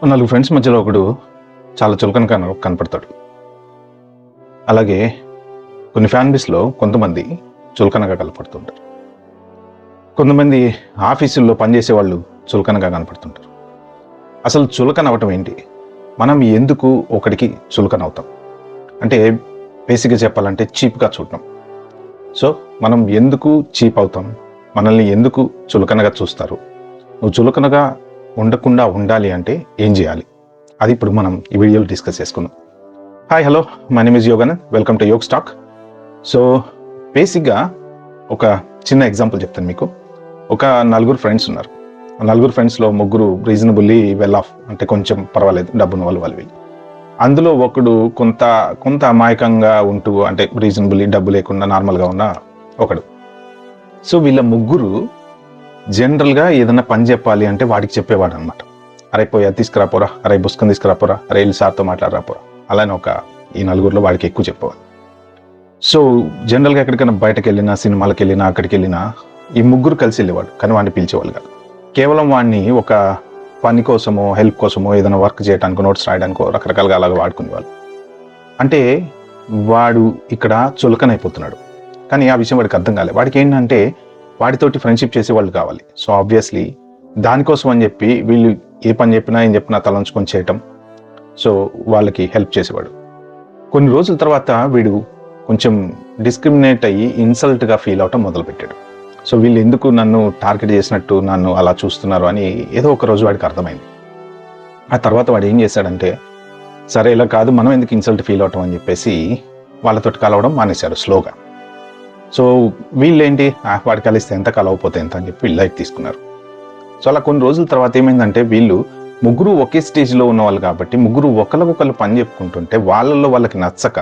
నలుగురు ఫ్రెండ్స్ మధ్యలో ఒకడు చాలా చులకన కనపడతాడు. అలాగే కొన్ని ఫ్యామిలీస్లో కొంతమంది చులకనగా కనపడుతుంటారు. కొంతమంది ఆఫీసుల్లో పనిచేసే వాళ్ళు చులకనగా కనపడుతుంటారు. అసలు చులకన అవటం ఏంటి? మనం ఎందుకు ఒకడికి చులకన అవుతాం? అంటే బేసిక్గా చెప్పాలంటే చీప్గా చూడటం. సో మనం ఎందుకు చీప్ అవుతాం? మనల్ని ఎందుకు చులకనగా చూస్తారు? నువ్వు చులకనగా ఉండకుండా ఉండాలి అంటే ఏం చేయాలి? అది ఇప్పుడు మనం ఈ వీడియోలో డిస్కస్ చేసుకుందాం. Hi, hello, my name is Yoganand. Welcome to Yog stack. So బేసిక్గా ఒక చిన్న ఎగ్జాంపుల్ చెప్తాను మీకు. ఒక నలుగురు ఫ్రెండ్స్ ఉన్నారు. నలుగురు ఫ్రెండ్స్లో ముగ్గురు రీజనబుల్లీ వెల్ ఆఫ్, అంటే కొంచెం పర్వాలేదు, డబ్బున్న వాళ్ళు. అందులో ఒకడు కొంత అమాయకంగా ఉంటూ, అంటే రీజనబుల్లీ డబ్బు లేకుండా నార్మల్గా ఉన్న ఒకడు. సో వీళ్ళ ముగ్గురు జనరల్గా ఏదన్నా పని చెప్పాలి అంటే వాడికి చెప్పేవాడు అనమాట. అరే పోయా తీసుకురాపోరా, అరే బుస్కన్ తీసుకురాపోరా, అరే వెళ్ళి సార్తో మాట్లాడరాపోరా. అలానే ఈ నలుగురిలో వాడికి ఎక్కువ చెప్పేవాడు. సో జనరల్గా ఎక్కడికైనా బయటకు వెళ్ళినా, సినిమాలకు వెళ్ళినా, అక్కడికి వెళ్ళినా ఈ ముగ్గురు కలిసి వెళ్ళేవాడు, కానీ వాడిని పిలిచేవాళ్ళు కాదు. కేవలం వాడిని ఒక పని కోసమో, హెల్ప్ కోసమో, ఏదైనా వర్క్ చేయడానికో, నోట్స్ రాయడానికో రకరకాలుగా అలాగ వాడుకునేవాళ్ళు. అంటే వాడు ఇక్కడ చులకనైపోతున్నాడు. కానీ ఆ విషయం వాడికి అర్థం కాలేదు. వాడికి ఏంటంటే వాడితోటి ఫ్రెండ్షిప్ చేసే వాళ్ళు కావాలి. సో ఆబ్వియస్లీ దానికోసం అని చెప్పి వీళ్ళు ఏ పని చెప్పినా, ఏం చెప్పినా తలంచుకొని చేయటం. సో వాళ్ళకి హెల్ప్ చేసేవాడు. కొన్ని రోజుల తర్వాత వీడు కొంచెం డిస్క్రిమినేట్ అయ్యి ఇన్సల్ట్గా ఫీల్ అవటం మొదలుపెట్టాడు. సో వీళ్ళు ఎందుకు నన్ను టార్గెట్ చేసినట్టు నన్ను అలా చూస్తున్నారు అని ఏదో ఒక రోజు వాడికి అర్థమైంది. ఆ తర్వాత వాడు ఏం చేశాడంటే, సరే ఇలా కాదు, మనం ఎందుకు ఇన్సల్ట్ ఫీల్ అవటం అని చెప్పేసి వాళ్ళతోటి కలవడం మానేశాడు స్లోగా. సో వీళ్ళేంటి, వాడు కలిస్తే ఎంత, కలవకపోతే ఎంత అని చెప్పి లైట్ తీసుకున్నారు. సో అలా కొన్ని రోజుల తర్వాత ఏమైందంటే, వీళ్ళు ముగ్గురు ఒకే స్టేజ్లో ఉన్న వాళ్ళు కాబట్టి ముగ్గురు ఒకరికొకరు పని చెప్పుకుంటుంటే వాళ్ళకి నచ్చక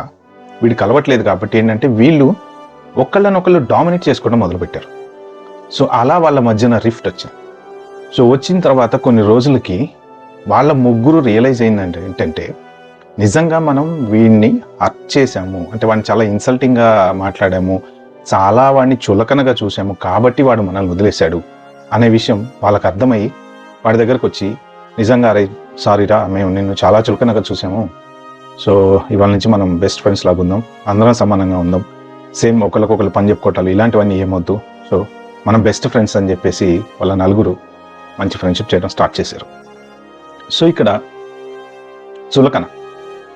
వీడు కలవట్లేదు కాబట్టి ఏంటంటే వీళ్ళు ఒకళ్ళనొకళ్ళు డామినేట్ చేసుకోవడం మొదలుపెట్టారు. సో అలా వాళ్ళ మధ్యన రిఫ్ట్ వచ్చింది. సో వచ్చిన తర్వాత కొన్ని రోజులకి వాళ్ళ ముగ్గురు రియలైజ్ అయిందంటే ఏంటంటే, నిజంగా మనం వీడిని హర్ట్ చేశాము, అంటే వాడిని చాలా ఇన్సల్టింగ్గా మాట్లాడాము, చాలా వాడిని చులకనగా చూసాము కాబట్టి వాడు మనల్ని వదిలేశాడు అనే విషయం వాళ్ళకి అర్థమయ్యి వాడి దగ్గరకు వచ్చి, నిజంగా అరే సారీరా, మేము నిన్ను చాలా చులకనగా చూసాము, సో ఇవాళ నుంచి మనం బెస్ట్ ఫ్రెండ్స్ లాగా ఉందాం, అందరం సమానంగా ఉందాం, సేమ్ ఒకరికొకరు పని చెప్పుకోవటాలు ఇలాంటివన్నీ ఏమొద్దు, సో మనం బెస్ట్ ఫ్రెండ్స్ అని చెప్పేసి వాళ్ళ నలుగురు మంచి ఫ్రెండ్షిప్ చేయడం స్టార్ట్ చేశారు. సో ఇక్కడ చులకన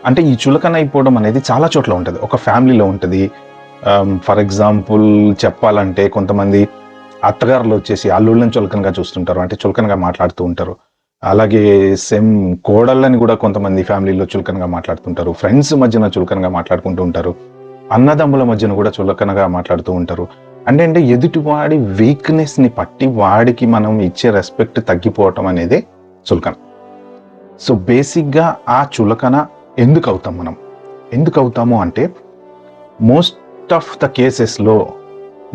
అంటే, ఈ చులకన అయిపోవడం అనేది చాలా చోట్ల ఉంటుంది. ఒక ఫ్యామిలీలో ఉంటుంది. ఫర్ ఎగ్జాంపుల్ చెప్పాలంటే, కొంతమంది అత్తగారులు వచ్చేసి అల్లుళ్ళని చులకనగా చూస్తుంటారు, అంటే చులకనగా మాట్లాడుతూ ఉంటారు. అలాగే సేమ్ కోడళ్ళని కూడా కొంతమంది ఫ్యామిలీలో చులకనగా మాట్లాడుతుంటారు. ఫ్రెండ్స్ మధ్యన చులకనగా మాట్లాడుకుంటూ ఉంటారు. అన్నదమ్ముల మధ్యన కూడా చులకనగా మాట్లాడుతూ ఉంటారు. అంటే ఎదుటివాడి వీక్నెస్ని పట్టి వాడికి మనం ఇచ్చే రెస్పెక్ట్ తగ్గిపోవటం అనేది చులకన. సో బేసిక్గా ఆ చులకన ఎందుకు అవుతాము అంటే, మోస్ట్ ఆఫ్ ద కేసెస్లో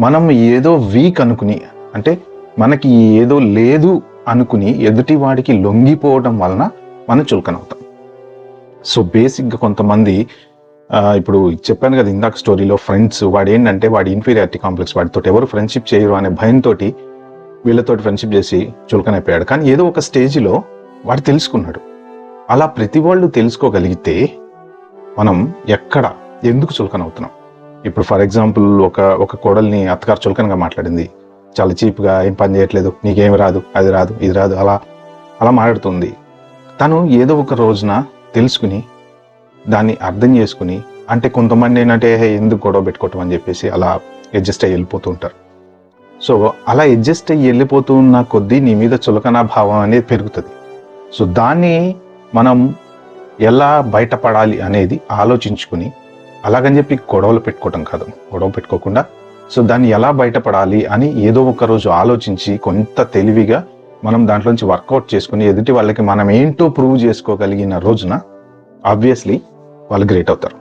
మనం ఏదో వీక్ అనుకుని, అంటే మనకి ఏదో లేదు అనుకుని ఎదుటి వాడికి లొంగిపోవడం వలన మనం చులకన అవుతాం. సో బేసిక్గా కొంతమంది, ఇప్పుడు చెప్పాను కదా ఇందాక స్టోరీలో, ఫ్రెండ్స్, వాడు ఏంటంటే వాడి ఇన్ఫీరియారిటీ కాంప్లెక్స్, వాడితో ఎవరు ఫ్రెండ్షిప్ చేయరు అనే భయంతో వీళ్ళతోటి ఫ్రెండ్షిప్ చేసి చులకనైపోయాడు. కానీ ఏదో ఒక స్టేజ్లో వాడు తెలుసుకున్నాడు. అలా ప్రతి వాళ్ళు తెలుసుకోగలిగితే మనం ఎందుకు చులకన అవుతున్నాం. ఇప్పుడు ఫర్ ఎగ్జాంపుల్ ఒక కోడల్ని అత్తగారు చులకనగా మాట్లాడింది, చాలా చీప్గా, ఏం పని చేయట్లేదు, నీకేమి రాదు, అది రాదు, ఇది రాదు, అలా మాట్లాడుతుంది. తను ఏదో ఒక రోజున తెలుసుకుని దాన్ని అర్థం చేసుకుని, అంటే కొంతమంది ఏంటంటే ఎందుకు గొడవ పెట్టుకోవటం అని చెప్పేసి అలా అడ్జస్ట్ అయ్యి వెళ్ళిపోతూ ఉంటారు. సో అలా అడ్జస్ట్ అయ్యి వెళ్ళిపోతూ ఉన్న కొద్దీ నీ మీద చులకన భావం అనేది పెరుగుతుంది. సో దాన్ని మనం ఎలా బయటపడాలి అనేది ఆలోచించుకుని, అలాగని చెప్పి గొడవలు పెట్టుకోవటం కాదు, గొడవ పెట్టుకోకుండా, సో దాన్ని ఎలా బయటపడాలి అని ఏదో ఒక రోజు ఆలోచించి కొంత తెలివిగా మనం దాంట్లోంచి వర్కౌట్ చేసుకుని ఎదుటి వాళ్ళకి మనం ఏంటో ప్రూవ్ చేసుకోగలిగిన రోజున ఆబ్వియస్లీ వాళ్ళు గ్రేట్ అవుతారు.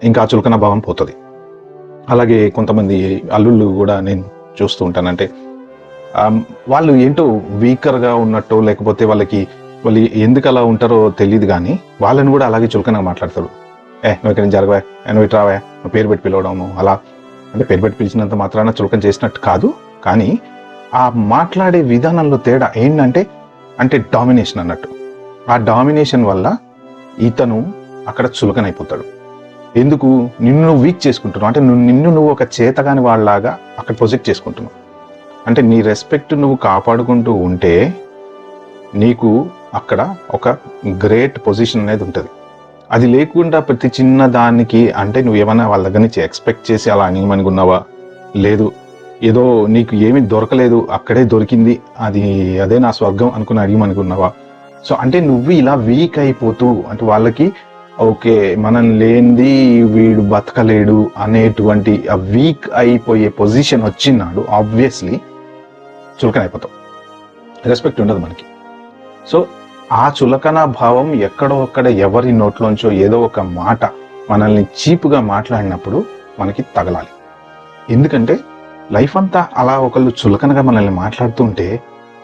ఇంకా ఆ చులకన భావం పోతుంది. అలాగే కొంతమంది అల్లుళ్ళు కూడా నేను చూస్తూ ఉంటానంటే, వాళ్ళు ఏంటో వీకర్గా ఉన్నట్టు, లేకపోతే వాళ్ళు ఎందుకు అలా ఉంటారో తెలియదు, కానీ వాళ్ళని కూడా అలాగే చులకనగా మాట్లాడతారు. నువ్వు ఇక్కడ జరగవా, నువ్వు ఇటు రావా, నువ్వు పేరు పెట్టి పిలవడము, అలా. అంటే పేరు పెట్టి పిలిచినంత మాత్రాన చులకన చేసినట్టు కాదు, కానీ ఆ మాట్లాడే విధానంలో తేడా ఏంటంటే డామినేషన్ అన్నట్టు. ఆ డామినేషన్ వల్ల ఇతను అక్కడ చులకనైపోతాడు. ఎందుకు? నిన్ను నువ్వు వీక్ చేసుకుంటున్నావు, అంటే నిన్ను నువ్వు ఒక చేతగాని వాళ్ళలాగా అక్కడ ప్రొజెక్ట్ చేసుకుంటున్నావు. అంటే నీ రెస్పెక్ట్ నువ్వు కాపాడుకుంటూ ఉంటే నీకు అక్కడ ఒక గ్రేట్ పొజిషన్ అనేది ఉంటుంది. అది లేకుండా ప్రతి చిన్న దానికి అంటే నువ్వు ఏమన్నా వాళ్ళ దగ్గర నుంచి ఎక్స్పెక్ట్ చేసి అలా అనిమనుకున్నావా? లేదు, ఏదో నీకు ఏమీ దొరకలేదు, అక్కడే దొరికింది, అదే నా స్వర్గం అనుకుని అడిగమనుకున్నావా? సో అంటే నువ్వు ఇలా వీక్ అయిపోతూ, అంటే వాళ్ళకి ఓకే మనం లేనిది వీడు బతకలేడు అనేటువంటి ఆ వీక్ అయిపోయే పొజిషన్ వచ్చినాడు ఆబ్వియస్లీ చులకన అయిపోతావు, రెస్పెక్ట్ ఉండదు మనకి. సో ఆ చులకన భావం ఎక్కడో అక్కడ ఎవరి నోట్లోంచో ఏదో ఒక మాట మనల్ని చీప్గా మాట్లాడినప్పుడు మనకి తగలాలి. ఎందుకంటే లైఫ్ అంతా అలా ఒకళ్ళు చులకనగా మనల్ని మాట్లాడుతుంటే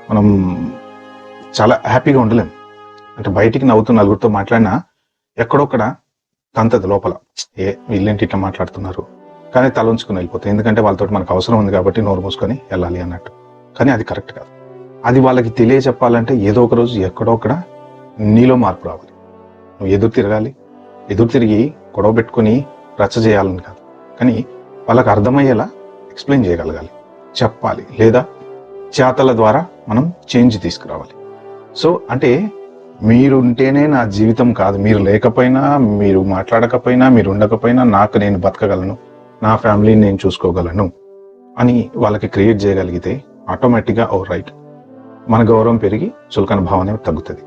మనం చాలా హ్యాపీగా ఉండలేం. అంటే బయటికి నవ్వుతూ నలుగురితో మాట్లాడినా ఎక్కడొక్కడ తంతది లోపల, వీళ్ళేంటి ఇట్లా మాట్లాడుతున్నారు, కానీ తలంచుకుని వెళ్ళిపోతాయి. ఎందుకంటే వాళ్ళతో మనకు అవసరం ఉంది కాబట్టి నోరు మూసుకొని వెళ్ళాలి అన్నట్టు. కానీ అది కరెక్ట్ కాదు. అది వాళ్ళకి తెలియచెప్పాలంటే ఏదో ఒక రోజు ఎక్కడో అక్కడ నీలో మార్పు రావాలి. నువ్వు ఎదురు తిరిగి గొడవ పెట్టుకుని రచ్చ చేయాలని కాదు, కానీ వాళ్ళకి అర్థమయ్యేలా ఎక్స్ప్లెయిన్ చేయగలగాలి, చెప్పాలి, లేదా చేతల ద్వారా మనం చేంజ్ తీసుకురావాలి. సో అంటే మీరుంటేనే నా జీవితం కాదు, మీరు లేకపోయినా, మీరు మాట్లాడకపోయినా, మీరు ఉండకపోయినా నాకు నేను బతకగలను, నా ఫ్యామిలీని నేను చూసుకోగలను అని వాళ్ళకి క్రియేట్ చేయగలిగితే ఆటోమేటిక్గా రైట్ మన గౌరవం పెరిగి చులకన భావన తగ్గుతుంది.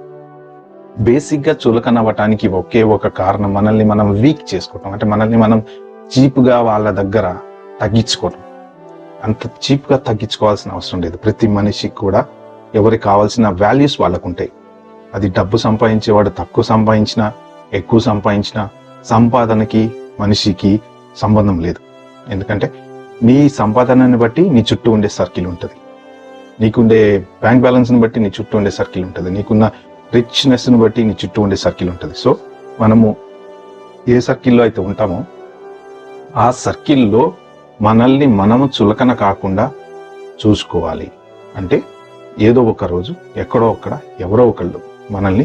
బేసిక్గా చులకన అవ్వటానికి ఒకే ఒక కారణం మనల్ని మనం వీక్ చేసుకోవటం, అంటే మనల్ని మనం చీప్గా వాళ్ళ దగ్గర తగ్గించుకోవటం. అంత చీప్గా తగ్గించుకోవాల్సిన అవసరం లేదు. ప్రతి మనిషికి కూడా ఎవరికి కావాల్సిన వాల్యూస్ వాళ్ళకు ఉంటాయి. అది డబ్బు సంపాదించేవాడు తక్కువ సంపాదించినా ఎక్కువ సంపాదించినా సంపాదనకి మనిషికి సంబంధం లేదు. ఎందుకంటే నీ సంపాదనని బట్టి నీ చుట్టూ ఉండే సర్కిల్ ఉంటుంది, నీకుండే బ్యాంక్ బ్యాలెన్స్ని బట్టి నీ చుట్టూ ఉండే సర్కిల్ ఉంటుంది, నీకున్న రిచ్నెస్ని బట్టి నీ చుట్టూ ఉండే సర్కిల్ ఉంటుంది. సో మనము ఏ సర్కిల్లో అయితే ఉంటామో ఆ సర్కిల్లో మనల్ని మనము చులకన కాకుండా చూసుకోవాలి. అంటే ఏదో ఒక రోజు ఎక్కడో అక్కడ ఎవరో ఒకళ్ళు మనల్ని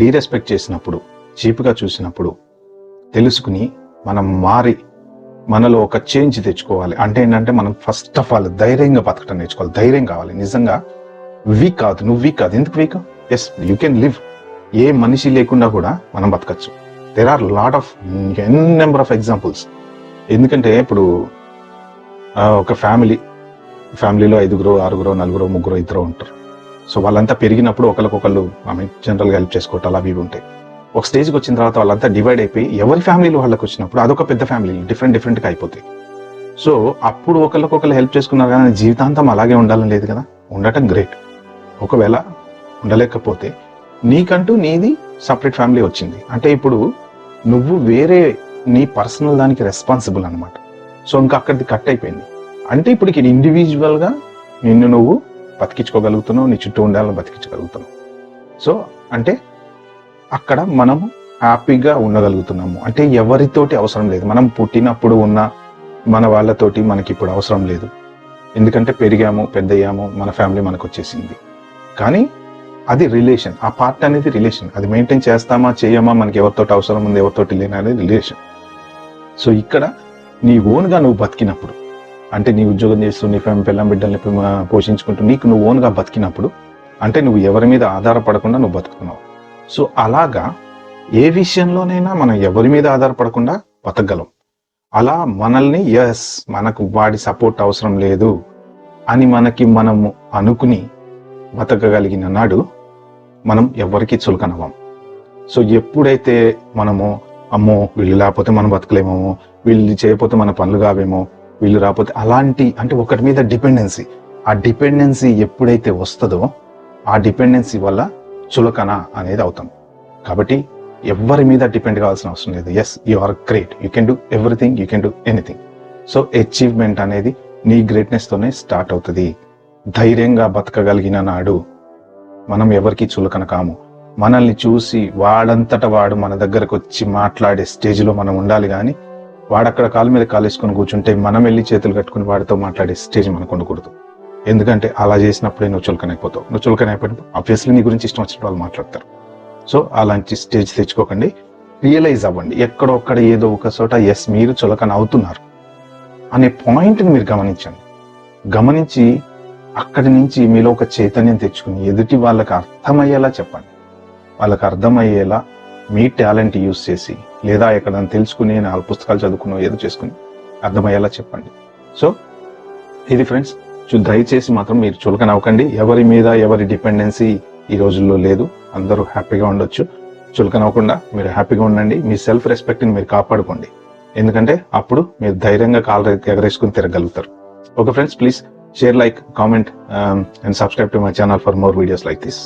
డీరెస్పెక్ట్ చేసినప్పుడు, చీప్గా చూసినప్పుడు తెలుసుకుని మనం మారి మనలో ఒక చేంజ్ తెచ్చుకోవాలి. అంటే ఏంటంటే మనం ఫస్ట్ ఆఫ్ ఆల్ ధైర్యంగా బతకటం నేర్చుకోవాలి. ధైర్యం కావాలి. నిజంగా వీక్ కాదు, నువ్వు వీక్ కాదు. ఎందుకు weak? Yes, you can live. ఏ మనిషి లేకుండా కూడా మనం బతకచ్చు. There are lot of number of examples. ఎందుకంటే ఇప్పుడు ఒక ఫ్యామిలీలో 5, 6, 4, 3, 2 ఉంటారు. సో వాళ్ళంతా పెరిగినప్పుడు ఒకరికొకళ్ళు జనరల్గా హెల్ప్ చేసుకోవటాలు అవి ఉంటాయి. ఒక స్టేజ్కి వచ్చిన తర్వాత వాళ్ళంతా డివైడ్ అయిపోయి ఎవరి ఫ్యామిలీలో వాళ్ళకి వచ్చినప్పుడు అదొక పెద్ద ఫ్యామిలీ, డిఫరెంట్గా అయిపోతాయి. సో అప్పుడు ఒకరికొకరు హెల్ప్ చేసుకున్నారు కానీ జీవితాంతం అలాగే ఉండాలని లేదు కదా. ఉండటం గ్రేట్. ఒకవేళ ఉండలేకపోతే నీకంటూ నీది సపరేట్ ఫ్యామిలీ వచ్చింది అంటే ఇప్పుడు నువ్వు వేరే నీ పర్సనల్ దానికి రెస్పాన్సిబుల్ అనమాట. సో ఇంకా అక్కడిది కట్ అయిపోయింది. అంటే ఇప్పుడు ఇక్కడ ఇండివిజువల్గా నిన్ను నువ్వు బతికించుకోగలుగుతున్నావు, నీ చుట్టూ ఉండాలని బతికించగలుగుతున్నావు. సో అంటే అక్కడ మనము హ్యాపీగా ఉండగలుగుతున్నాము. అంటే ఎవరితోటి అవసరం లేదు. మనం పుట్టినప్పుడు ఉన్న మన వాళ్ళతోటి మనకి ఇప్పుడు అవసరం లేదు. ఎందుకంటే పెరిగాము, పెద్దయ్యాము, మన ఫ్యామిలీ మనకు వచ్చేసింది. కానీ అది రిలేషన్, ఆ పార్ట్ అనేది రిలేషన్. అది మెయింటైన్ చేస్తామా చేయమా, మనకి ఎవరితోటి అవసరం ఉంది ఎవరితోటి లేని అనేది రిలేషన్. సో ఇక్కడ నీ ఓన్గా నువ్వు బతికినప్పుడు, అంటే నీ ఉద్యోగం చేస్తూ నీ పిల్లం బిడ్డల్ని పోషించుకుంటూ నీకు నువ్వు ఓన్గా బతికినప్పుడు, అంటే నువ్వు ఎవరి మీద ఆధారపడకుండా నువ్వు బతుకుతున్నావు. సో అలాగా ఏ విషయంలోనైనా మనం ఎవరి మీద ఆధారపడకుండా బతకగలం. అలా మనల్ని మనకు వాడి సపోర్ట్ అవసరం లేదు అని మనము అనుకుని బతకగలిగిన నాడు మనం ఎవరికి చులకనవ్వం. సో ఎప్పుడైతే మనము అమ్మో వీళ్ళు లేకపోతే మనం బతకలేమేమో, వీళ్ళు చేయకపోతే మన పనులు కావేమో, వీళ్ళు రాకపోతే అలాంటి, అంటే ఒకరి మీద డిపెండెన్సీ, ఆ డిపెండెన్సీ ఎప్పుడైతే వస్తుందో ఆ డిపెండెన్సీ వల్ల చులకన అనేది అవుతాం. కాబట్టి ఎవరి మీద డిపెండ్ కావాల్సిన అవసరం లేదు. Yes, you are great, you can do everything, you can do anything. So achievement అనేది నీ గ్రేట్నెస్తోనే స్టార్ట్ అవుతుంది. ధైర్యంగా బతకగలిగిన నాడు మనం ఎవరికి చులకన కాము. మనల్ని చూసి వాడంతట వాడు మన దగ్గరకు వచ్చి మాట్లాడే స్టేజ్లో మనం ఉండాలి. కానీ వాడక్కడ కాలు మీద కాలేసుకొని కూర్చుంటే మనం వెళ్ళి చేతులు కట్టుకుని వాడితో మాట్లాడే స్టేజ్ మనకు ఉండకూడదు. ఎందుకంటే అలా చేసినప్పుడే నువ్వు చులకనైపోతావు. నువ్వు చులకనైపోయినప్పుడు ఆబ్వియస్లీ నీ గురించి ఇష్టం వచ్చినట్టు వాళ్ళు మాట్లాడతారు. సో అలాంటి స్టేజ్ తెచ్చుకోకండి. రియలైజ్ అవ్వండి, ఎక్కడొక్కడ ఏదో ఒక చోట ఎస్ మీరు చులకన అవుతున్నారు అనే పాయింట్ని మీరు గమనించి అక్కడి నుంచి మీలో ఒక చైతన్యం తెచ్చుకుని ఎదుటి వాళ్ళకి అర్థమయ్యేలా చెప్పండి. వాళ్ళకి అర్థమయ్యేలా మీ టాలెంట్ యూజ్ చేసి, లేదా ఎక్కడైనా తెలుసుకుని 4 పుస్తకాలు చదువుకుని ఏదో చేసుకుని అర్థమయ్యేలా చెప్పండి. సో ఇది ఫ్రెండ్స్, దయచేసి మాత్రం మీరు చులకన అవ్వకండి. ఎవరి మీద ఎవరి డిపెండెన్సీ ఈ రోజుల్లో లేదు. అందరూ హ్యాపీగా ఉండొచ్చు. చులకన అవ్వకుండా మీరు హ్యాపీగా ఉండండి. మీ సెల్ఫ్ రెస్పెక్ట్ని మీరు కాపాడుకోండి. ఎందుకంటే అప్పుడు మీరు ధైర్యంగా కాలు ఎగరేసుకుని తిరగలుగుతారు. Okay friends, please share, like, comment, and subscribe to my channel for more videos like this.